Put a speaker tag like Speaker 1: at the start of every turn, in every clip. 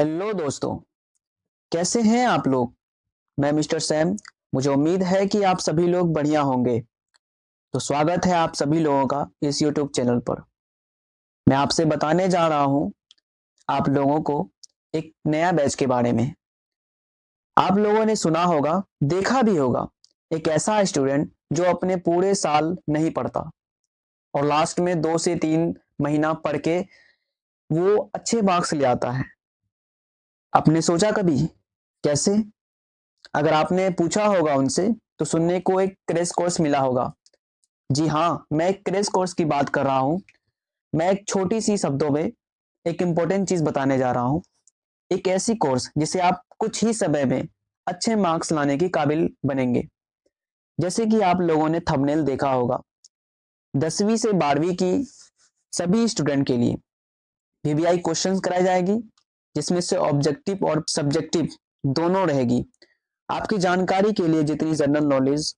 Speaker 1: Hello दोस्तों, कैसे हैं आप लोग। मैं मिस्टर सैम। मुझे उम्मीद है कि आप सभी लोग बढ़िया होंगे। तो स्वागत है आप सभी लोगों का इस यूट्यूब चैनल पर। मैं आपसे बताने जा रहा हूं आप लोगों को एक नया बैच के बारे में। आप लोगों ने सुना होगा, देखा भी होगा, एक ऐसा स्टूडेंट जो अपने पूरे साल नहीं पढ़ता और लास्ट में 2 से 3 महीना पढ़ के वो अच्छे मार्क्स ले आता है। आपने सोचा कभी कैसे? अगर आपने पूछा होगा उनसे तो सुनने को एक क्रैश कोर्स मिला होगा। जी हाँ, मैं एक क्रैश कोर्स की बात कर रहा हूँ। मैं एक छोटी सी शब्दों में एक इम्पोर्टेंट चीज बताने जा रहा हूँ। एक ऐसी कोर्स जिसे आप कुछ ही समय में अच्छे मार्क्स लाने के काबिल बनेंगे। जैसे कि आप लोगों ने थंबनेल देखा होगा, 10वीं से 12वीं की सभी स्टूडेंट के लिए वीवीआई क्वेश्चंस कराई जाएगी, जिसमें से ऑब्जेक्टिव और सब्जेक्टिव दोनों रहेगी। आपकी जानकारी के लिए जितनी जनरल नॉलेज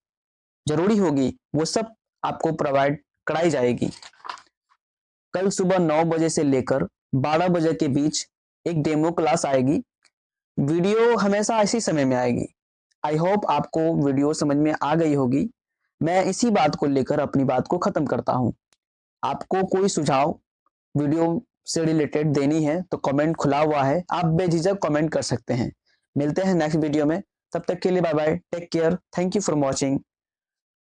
Speaker 1: जरूरी होगी वो सब आपको प्रोवाइड कराई जाएगी। कल सुबह 9 बजे से लेकर 12 बजे के बीच एक डेमो क्लास आएगी। वीडियो हमेशा इसी समय में आएगी। आई होप आपको वीडियो समझ में आ गई होगी। मैं इसी बात को लेकर अपनी बात को खत्म करता हूँ। आपको कोई सुझाव वीडियो से रिलेटेड देनी है तो कमेंट खुला हुआ है, आप बेझिझक कमेंट कर सकते हैं। मिलते हैं नेक्स्ट वीडियो में, तब तक के लिए bye bye, take care, thank you for watching.